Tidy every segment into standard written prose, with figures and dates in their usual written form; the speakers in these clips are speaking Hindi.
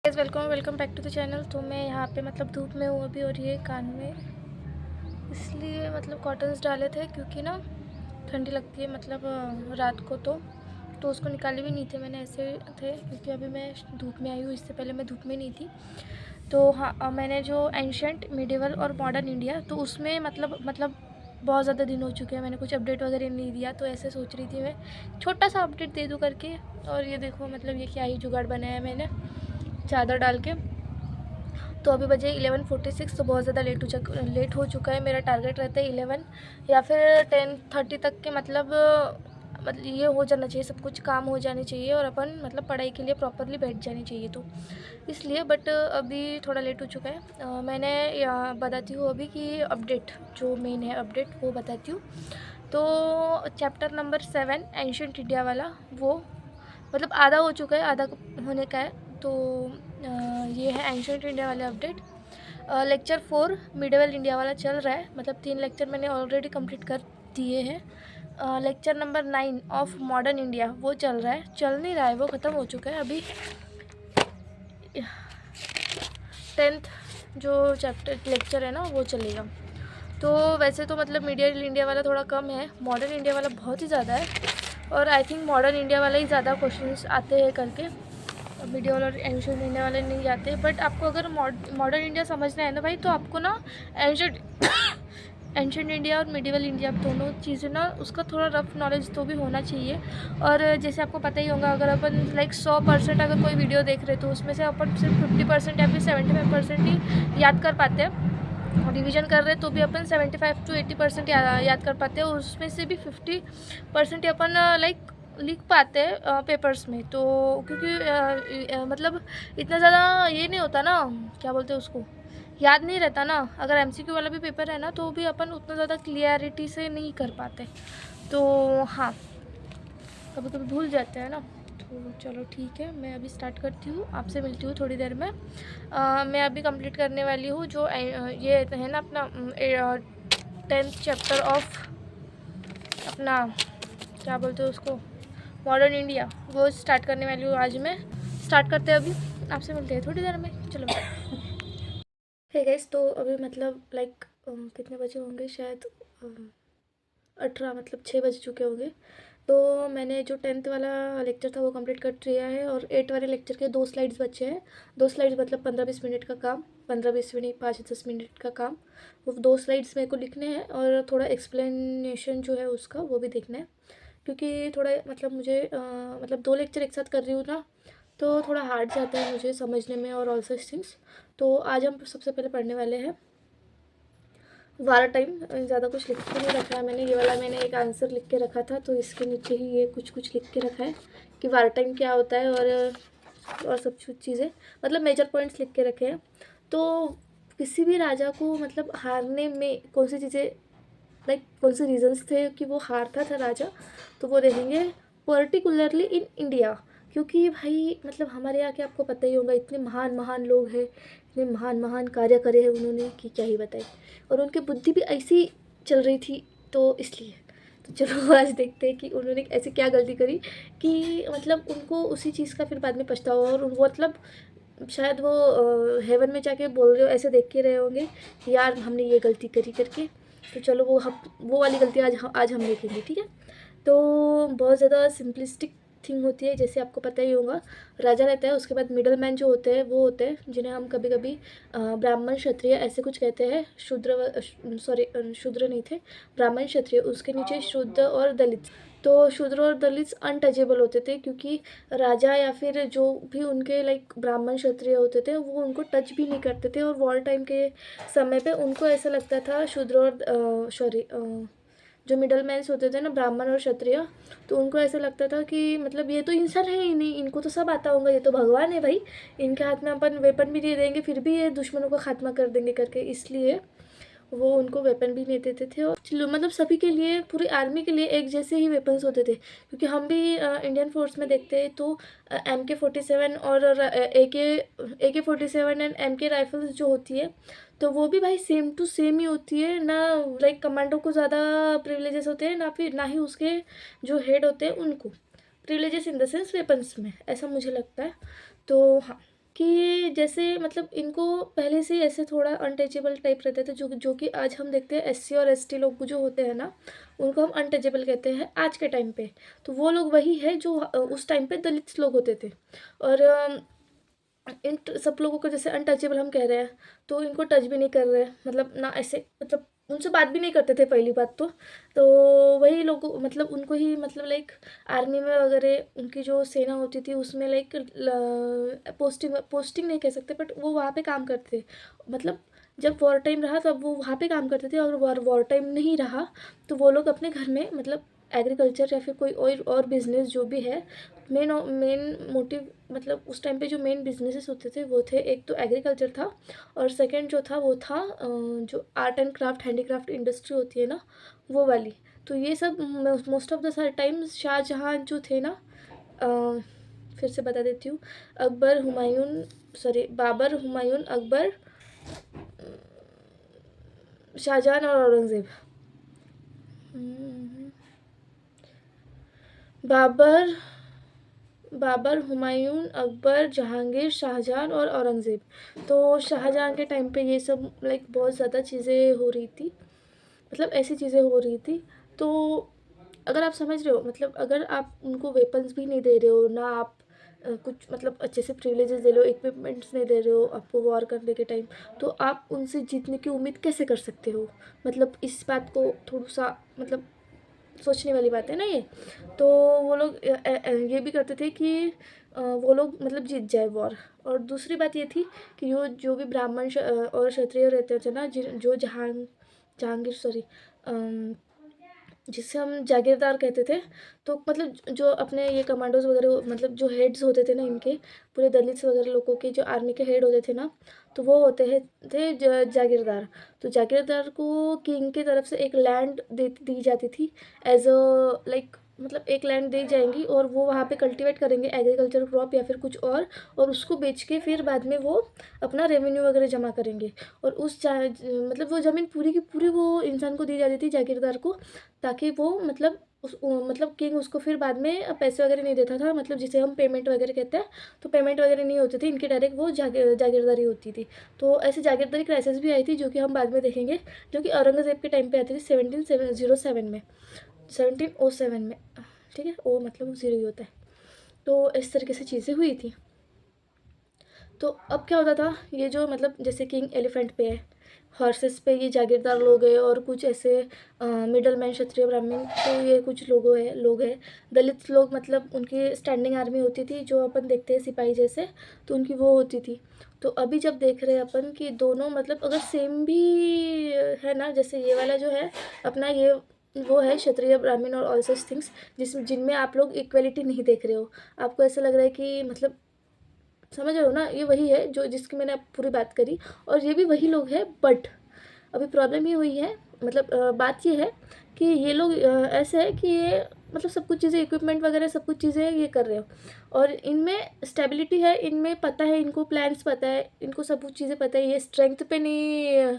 Guys welcome back to the channel. तो मैं यहाँ पे मतलब धूप में हूँ अभी, और ये कान में इसलिए मतलब कॉटन्स डाले थे क्योंकि ना ठंडी लगती है मतलब रात को। तो उसको निकाले भी नहीं थे मैंने, ऐसे थे क्योंकि अभी मैं धूप में आई हूँ। इससे पहले मैं धूप में नहीं थी। तो हाँ, मैंने जो एंशंट मिडिवल और मॉडर्न इंडिया, तो उसमें मतलब बहुत ज़्यादा दिन हो चुके हैं, मैंने कुछ अपडेट वगैरह नहीं दिया। तो ऐसे सोच रही थी मैं छोटा सा अपडेट दे दूँ करके। और ये देखो मतलब ये क्या ही जुगाड़ बनाया मैंने चादर डाल के। तो अभी बजे 11:46, तो बहुत ज़्यादा लेट हो चुका है। मेरा टारगेट रहता है 11 या फिर 10:30 तक के मतलब ये हो जाना चाहिए, सब कुछ काम हो जाने चाहिए और अपन मतलब पढ़ाई के लिए प्रॉपरली बैठ जानी चाहिए। तो इसलिए बट अभी थोड़ा लेट हो चुका है। मैंने बताती हूँ अभी कि अपडेट जो मेन है अपडेट वो बताती हूँ। तो चैप्टर नंबर 7 एंशंट इंडिया वाला वो मतलब आधा हो चुका है, आधा होने का है। तो ये है एंशंट इंडिया वाले अपडेट। लेक्चर 4 मिडिवल इंडिया वाला चल रहा है, मतलब 3 लेक्चर मैंने ऑलरेडी कंप्लीट कर दिए हैं। Lecture number 9 of modern India वो चल रहा है, चल नहीं रहा है, वो ख़त्म हो चुका है। अभी 10th जो चैप्टर लेक्चर है ना वो चलेगा। तो वैसे तो मतलब मिडिवल इंडिया वाला थोड़ा कम है, मॉडर्न इंडिया वाला बहुत ही ज़्यादा है। और आई थिंक मॉडर्न इंडिया वाला ही ज़्यादा क्वेश्चंस आते हैं करके, मिडिवल और एंशंट इंडिया वाले नहीं जाते। बट आपको अगर मॉडर्न इंडिया समझना है ना भाई, तो आपको ना एंशंट एंशंट इंडिया और मिडिवल इंडिया दोनों चीज़ें ना उसका थोड़ा रफ नॉलेज तो भी होना चाहिए। और जैसे आपको पता ही होगा, अगर अपन लाइक 100% अगर कोई वीडियो देख रहे तो उसमें से अपन सिर्फ 50% या फिर 75% ही याद कर पाते हैं। रिवीजन कर रहे तो भी अपन 75 to 80% याद कर पाते हैं, उसमें से भी 50% अपन लाइक लिख पाते हैं पेपर्स में। तो क्योंकि मतलब इतना ज़्यादा ये नहीं होता ना, क्या बोलते हैं उसको, याद नहीं रहता ना। अगर एमसीक्यू वाला भी पेपर है ना तो भी अपन उतना ज़्यादा क्लियरिटी से नहीं कर पाते। तो हाँ, कभी कभी भूल जाते हैं ना। तो चलो ठीक है, मैं अभी स्टार्ट करती हूँ, आपसे मिलती हूँ थोड़ी देर में। मैं अभी कंप्लीट करने वाली हूँ जो ये है ना अपना 10th चैप्टर ऑफ अपना, क्या बोलते हैं उसको, मॉडर्न इंडिया, वो स्टार्ट करने वाली हूँ आज मैं। स्टार्ट करते हैं अभी, आपसे मिलते हैं थोड़ी देर में, चलो। है गाइस, तो अभी मतलब लाइक कितने बजे होंगे, शायद 18 मतलब 6 बज चुके होंगे। तो मैंने जो 10th वाला लेक्चर था वो कंप्लीट कर लिया है, और 8 वाले लेक्चर के 2 स्लाइड्स बचे हैं। 2 स्लाइड्स मतलब 15-20 मिनट का काम, 15-20 मिनट 5-10 मिनट का काम। वो 2 स्लाइड्स मेरे को लिखने हैं, और थोड़ा एक्सप्लेनेशन जो है उसका वो भी देखना है। क्योंकि थोड़ा मतलब मुझे मतलब 2 लेक्चर एक साथ कर रही हूँ ना, तो थोड़ा हार्ड जाता है मुझे समझने में और ऑल सच थिंग्स। तो आज हम सबसे पहले पढ़ने वाले हैं वार टाइम। ज़्यादा कुछ लिख के नहीं रखा है मैंने, ये वाला मैंने एक आंसर लिख के रखा था, तो इसके नीचे ही ये कुछ कुछ लिख के रखा है कि वार टाइम क्या होता है, और सब कुछ चीज़ें मतलब मेजर पॉइंट्स लिख के रखे हैं। तो किसी भी राजा को मतलब हारने में कौन सी चीज़ें लाइक कौन से रीजंस थे कि वो हारता था राजा, तो वो देखेंगे पर्टिकुलरली इन इंडिया। क्योंकि भाई मतलब हमारे यहाँ के आपको पता ही होगा, इतने महान महान लोग हैं, इतने महान महान कार्य करे हैं उन्होंने कि क्या ही बताए। और उनकी बुद्धि भी ऐसी चल रही थी, तो इसलिए तो चलो आज देखते हैं कि उन्होंने ऐसी क्या गलती करी कि मतलब उनको उसी चीज़ का फिर बाद में पछतावा। और वो मतलब शायद वो हेवन में जाके बोल रहे हो, ऐसे देख के रहे होंगे कि यार हमने ये गलती करी करके। तो चलो वो वाली गलती आज हम देखेंगे, ठीक है। तो बहुत ज़्यादा सिंपलिस्टिक थिंग होती है, जैसे आपको पता ही होगा, राजा रहता है, उसके बाद मिडल मैन जो होते हैं वो होते हैं जिन्हें हम कभी कभी ब्राह्मण क्षत्रिय ऐसे कुछ कहते हैं। शूद्र नहीं थे, ब्राह्मण क्षत्रिय, उसके नीचे शुद्ध और दलित। तो शूद्र और दलित अनटचेबल होते थे, क्योंकि राजा या फिर जो भी उनके लाइक ब्राह्मण क्षत्रिय होते थे वो उनको टच भी नहीं करते थे। और वॉर टाइम के समय पे उनको ऐसा लगता था, शूद्र और सॉरी जो मिडल मैन्स होते थे ना, ब्राह्मण और क्षत्रिय, तो उनको ऐसा लगता था कि मतलब ये तो इंसान है ही नहीं, इनको तो सब आता होगा, ये तो भगवान है भाई, इनके हाथ में अपन वेपन भी दे देंगे फिर भी ये दुश्मनों का खात्मा कर देंगे करके। इसलिए वो उनको वेपन भी नहीं देते थे। और मतलब सभी के लिए, पूरी आर्मी के लिए एक जैसे ही वेपन्स होते थे। क्योंकि हम भी इंडियन फोर्स में देखते हैं तो MK47 और AK47 एंड MK राइफल्स जो होती है, तो वो भी भाई सेम टू सेम ही होती है ना। लाइक कमांडो को ज़्यादा प्रिविलेजेस होते हैं ना ही उसके जो हेड होते हैं उनको privileges in the sense weapons में, ऐसा मुझे लगता है। तो हाँ, कि जैसे मतलब इनको पहले से ही ऐसे थोड़ा अनटचेबल टाइप रहते थे, जो कि आज हम देखते हैं एससी और एसटी लोग जो होते हैं ना, उनको हम अनटचेबल कहते हैं आज के टाइम पे। तो वो लोग वही है जो उस टाइम पे दलित लोग होते थे। और इन सब लोगों को जैसे अनटचेबल हम कह रहे हैं, तो इनको टच भी नहीं कर रहे, मतलब ना ऐसे, मतलब उनसे बात भी नहीं करते थे पहली बात तो वही लोग मतलब उनको ही मतलब लाइक आर्मी में वगैरह उनकी जो सेना होती थी उसमें लाइक पोस्टिंग पोस्टिंग नहीं कह सकते, बट वो वहाँ पे काम करते थे। मतलब जब वॉर टाइम रहा तब वो वहाँ पे काम करते थे, और वॉर टाइम नहीं रहा तो वो लोग अपने घर में मतलब एग्रीकल्चर या फिर कोई और बिजनेस जो भी है, मेन मोटिव मतलब उस टाइम पे जो मेन बिजनेसेस होते थे वो थे, एक तो एग्रीकल्चर था, और सेकंड जो था वो था जो art and craft handicraft industry होती है ना, वो वाली। तो ये सब most of the time Shah Jahan जो थे ना, फिर से बता देती हूँ, अकबर हुमायूं, सॉरी बाबर हुमायूं अकबर शाहजहां और औरंगज़ेब। बाबर बाबर हुमायूं अकबर जहांगीर शाहजहां और औरंगज़ेब। तो शाहजहां के टाइम पे ये सब लाइक बहुत ज़्यादा चीज़ें हो रही थी, मतलब ऐसी चीज़ें हो रही थी। तो अगर आप समझ रहे हो, मतलब अगर आप उनको वेपन्स भी नहीं दे रहे हो ना, आप कुछ मतलब अच्छे से प्रिविलेजेस दे रहे हो, इक्विपमेंट्स नहीं दे रहे हो आपको वॉर करने के टाइम, तो आप उनसे जीतने की उम्मीद कैसे कर सकते हो? मतलब इस बात को थोड़ा सा मतलब सोचने वाली बात है ना ये। तो वो लोग ये भी करते थे कि वो लोग मतलब जीत जाए वॉर। और दूसरी बात ये थी कि जो भी ब्राह्मण और क्षत्रिय रहते थे ना, जो जहांगीर, सॉरी, जिसे हम जागीरदार कहते थे, तो मतलब जो अपने ये कमांडोज वगैरह मतलब जो हेड्स होते थे ना इनके, पूरे दलित वगैरह लोगों के जो आर्मी के हेड होते थे ना, तो वो होते हैं थे जागीरदार। तो जागीरदार को किंग की तरफ से एक लैंड दी जाती थी एज अ लाइक, मतलब एक लैंड दी जाएंगी और वो वहाँ पे कल्टीवेट करेंगे एग्रीकल्चर क्रॉप या फिर कुछ और उसको बेच के फिर बाद में वो अपना रेवेन्यू वगैरह जमा करेंगे। और मतलब वो ज़मीन पूरी की पूरी वो इंसान को दी जाती थी, जागीरदार को, ताकि वो मतलब मतलब किंग उसको फिर बाद में पैसे वगैरह नहीं देता था, मतलब जिसे हम पेमेंट वगैरह कहते हैं। तो पेमेंट वगैरह नहीं होती थी इनकी, डायरेक्ट वो जागीरदारी होती थी। तो ऐसी जागीरदारी क्राइसिस भी आई थी जो कि हम बाद में देखेंगे, जो कि औरंगज़ेब के टाइम पे आती थी 1707 में, 1707 में। ठीक है, ओ मतलब ज़ीरो ही होता है। तो इस तरीके से चीज़ें हुई थी। तो अब क्या होता था, ये जो मतलब जैसे किंग एलिफेंट पे है, हॉर्सेस पे ये जागीरदार लोग हैं, और कुछ ऐसे मिडल मैन क्षत्रिय ब्राह्मण, तो ये कुछ लोग हैं दलित लोग, मतलब उनकी स्टैंडिंग आर्मी होती थी जो अपन देखते हैं सिपाही जैसे, तो उनकी वो होती थी। तो अभी जब देख रहे हैं अपन कि दोनों मतलब अगर सेम भी है ना, जैसे ये वाला जो है अपना, ये वो है क्षत्रिय ब्राह्मण और ऑल सच थिंग्स, जिनमें आप लोग इक्वलिटी नहीं देख रहे हो। आपको ऐसा लग रहा है कि मतलब समझ रहे हो ना, ये वही है जो जिसकी मैंने अब पूरी बात करी, और ये भी वही लोग हैं। बट अभी प्रॉब्लम ये हुई है, मतलब बात ये है कि ये लोग ऐसे है कि ये मतलब सब कुछ चीज़ें इक्विपमेंट वगैरह सब कुछ चीज़ें ये कर रहे हो, और इनमें स्टेबिलिटी है, इनमें पता है, इनको प्लान्स पता है, इनको सब कुछ चीज़ें पता है। ये स्ट्रेंथ पे नहीं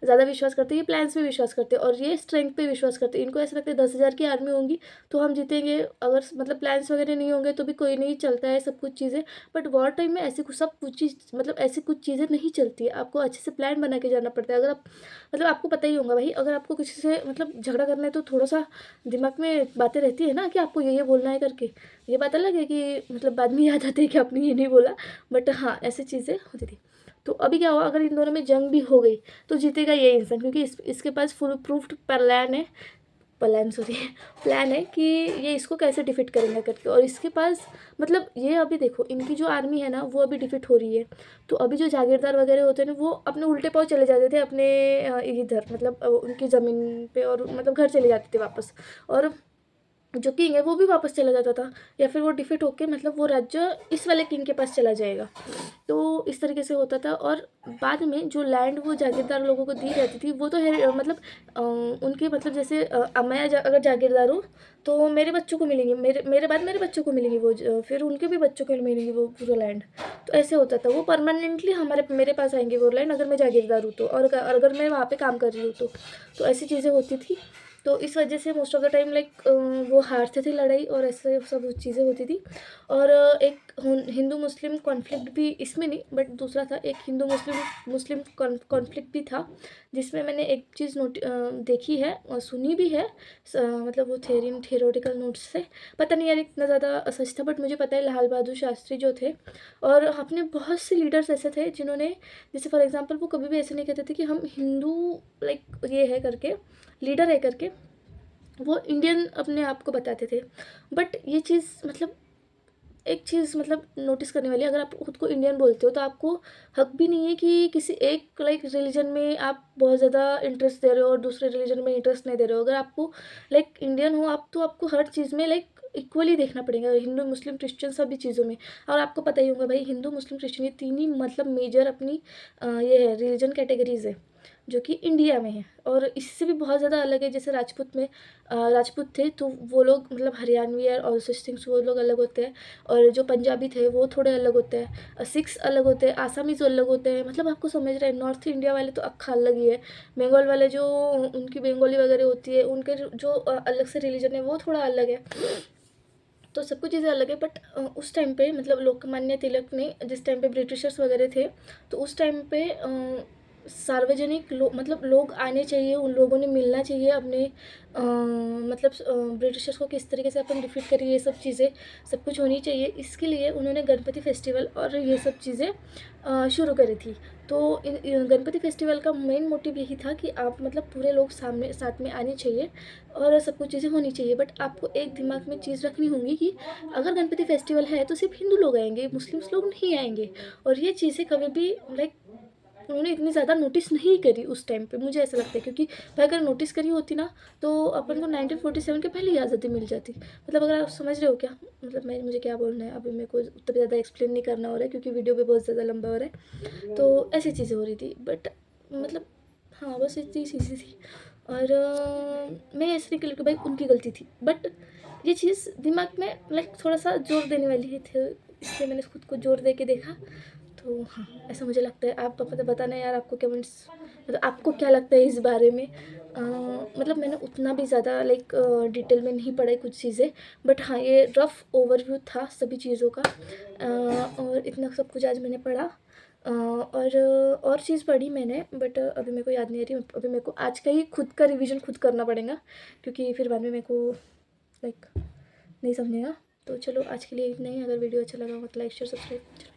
ज़्यादा विश्वास करते, ये प्लान्स पे विश्वास करते, और ये स्ट्रेंथ पे विश्वास करते। इनको ऐसा लगता है 10,000 की आर्मी होंगी तो हम जीतेंगे, अगर मतलब प्लान्स वगैरह नहीं होंगे तो भी कोई नहीं, चलता है सब कुछ चीज़ें। बट वॉर टाइम में ऐसी कुछ सब कुछ चीज़ मतलब ऐसी कुछ चीज़ें नहीं चलती है, आपको अच्छे से प्लान बना के जाना पड़ता है। अगर आप मतलब आपको पता ही होगा भाई, अगर आपको किसी से मतलब झगड़ा करना है तो थोड़ा सा दिमाग में बातें रहती है ना कि आपको ये बोलना है करके। ये बात अलग है कि मतलब बाद में याद आती है कि आपने ये नहीं बोला, बट हाँ ऐसी चीज़ें होती थी। तो अभी क्या हुआ, अगर इन दोनों में जंग भी हो गई तो जीतेगा ये इंसान, क्योंकि इसके पास फुल प्रूफ्ड प्लान है कि ये इसको कैसे डिफीट करेंगे करके। और इसके पास मतलब ये अभी देखो इनकी जो आर्मी है ना वो अभी डिफीट हो रही है। तो अभी जो जागीरदार वगैरह होते हैं ना वो अपने उल्टे पाँव चले जाते थे अपने इधर मतलब उनकी ज़मीन पे, और मतलब घर चले जाते थे वापस, और जो किंग है वो भी वापस चला जाता था, या फिर वो डिफीट होके मतलब वो राज्य इस वाले किंग के पास चला जाएगा। तो इस तरीके से होता था। और बाद में जो लैंड वो जागीरदार लोगों को दी रहती थी वो तो है मतलब उनके मतलब जैसे मैं अगर जागीरदार हूँ तो मेरे बच्चों को मिलेंगी, मेरे बाद मेरे बच्चों को मिलेंगी वो फिर उनके भी बच्चों को मिलेंगी वो पूरा लैंड। तो ऐसे होता था, वो परमानेंटली मेरे पास आएंगे वो लैंड, अगर मैं जागीरदार हूँ तो, और अगर मैं वहाँ पे काम कर रही हूँ तो ऐसी चीज़ें होती थी। तो इस वजह से most of the time like वो हारते थे लड़ाई और ऐसे सब चीज़ें होती थी। और एक हिंदू मुस्लिम कॉन्फ्लिक्ट भी इसमें नहीं, बट दूसरा था एक हिंदू मुस्लिम मुस्लिम कॉन्फ्लिक्ट भी था, जिसमें मैंने एक चीज़ देखी है और सुनी भी है। मतलब वो थियोरेटिकल नोट्स से, पता नहीं यार इतना ज़्यादा सच था, बट मुझे पता है लाल बहादुर शास्त्री जो थे और अपने बहुत से लीडर्स ऐसे थे जिन्होंने, जैसे फॉर एग्जांपल वो कभी भी ऐसे नहीं कहते थे कि हम हिंदू लाइक ये है करके, लीडर है करके, वो इंडियन अपने आप को बताते थे। बट ये चीज़ मतलब एक चीज़ मतलब नोटिस करने वाली है, अगर आप खुद को इंडियन बोलते हो तो आपको हक भी नहीं है कि किसी एक लाइक रिलीजन में आप बहुत ज़्यादा इंटरेस्ट दे रहे हो और दूसरे रिलीजन में इंटरेस्ट नहीं दे रहे हो। अगर आपको लाइक इंडियन हो आप, तो आपको हर चीज़ में लाइक इक्वली देखना पड़ेगा, हिंदू मुस्लिम क्रिश्चियन सभी चीज़ों में। और आपको पता ही होगा भाई, हिंदू मुस्लिम क्रिश्चियन ये तीन ही मतलब मेजर अपनी ये है रिलीजन कैटेगरीज है जो कि इंडिया में है। और इससे भी बहुत ज़्यादा अलग है, जैसे राजपूत में राजपूत थे तो वो लोग मतलब हरियाणवी और सुच थिंग्स वो लोग अलग होते हैं, और जो पंजाबी थे वो थोड़े अलग होते हैं, सिख्स अलग होते हैं, आसामीज़ अलग होते हैं। मतलब आपको समझ रहे हैं, नॉर्थ इंडिया वाले तो अक्खा अलग ही है, बंगाल वाले जो उनकी बंगाली वगैरह होती है, उनके जो अलग से रिलीजन है वो थोड़ा अलग है। तो सब कुछ चीज़ें अलग है। बट उस टाइम पे मतलब लोकमान्य तिलक ने जिस टाइम पे ब्रिटिशर्स वगैरह थे, तो उस टाइम पे सार्वजनिक मतलब लोग आने चाहिए, उन लोगों ने मिलना चाहिए अपने मतलब ब्रिटिशर्स को किस तरीके से अपन डिफीट करें, ये सब चीज़ें सब कुछ होनी चाहिए। इसके लिए उन्होंने गणपति फेस्टिवल और ये सब चीज़ें शुरू करी थी। तो गणपति फेस्टिवल का मेन मोटिव यही था कि आप मतलब पूरे लोग सामने साथ में आने चाहिए और सब कुछ चीज़ें होनी चाहिए। बट आपको एक दिमाग में चीज़ रखनी होगी कि अगर गणपति फेस्टिवल है तो सिर्फ हिंदू लोग आएंगे, मुस्लिम्स लोग नहीं आएंगे। और ये चीज़ें कभी भी लाइक उन्होंने इतनी ज़्यादा नोटिस नहीं करी उस टाइम पे, मुझे ऐसा लगता है। क्योंकि भाई अगर नोटिस करी होती ना तो अपन को 1947 के पहले ही आज़ादी मिल जाती। मतलब अगर आप समझ रहे हो क्या, मतलब मुझे क्या बोलना है, अभी मेरे को उतना ज़्यादा एक्सप्लेन नहीं करना हो रहा है क्योंकि वीडियो भी बहुत ज़्यादा लंबा हो रहा है। तो ऐसी चीज़ें हो रही थी। बट मतलब हाँ बस इतनी चीज़ें थी। और मैं ऐसे निकल के भाई उनकी गलती थी, बट ये चीज़ दिमाग में लाइक थोड़ा सा जोर देने वाली है थे, इसलिए मैंने खुद को जोर दे के देखा। तो हाँ ऐसा मुझे लगता है। आप बताना यार, आपको कमेंट्स मतलब आपको क्या लगता है इस बारे में। मतलब मैंने उतना भी ज़्यादा लाइक डिटेल में नहीं पढ़ा कुछ चीज़ें, बट हाँ ये रफ़ ओवरव्यू था सभी चीज़ों का। और इतना सब कुछ आज मैंने पढ़ा। और चीज़ पढ़ी मैंने, बट अभी मेरे को याद नहीं आ रही। अभी मेरे को आज का ही खुद का रिवीजन खुद करना पड़ेगा, क्योंकि फिर बाद में मेरे को लाइक नहीं समझेगा। तो चलो आज के लिए इतना ही। अगर वीडियो अच्छा लगा हो तो लाइक शेयर सब्सक्राइब।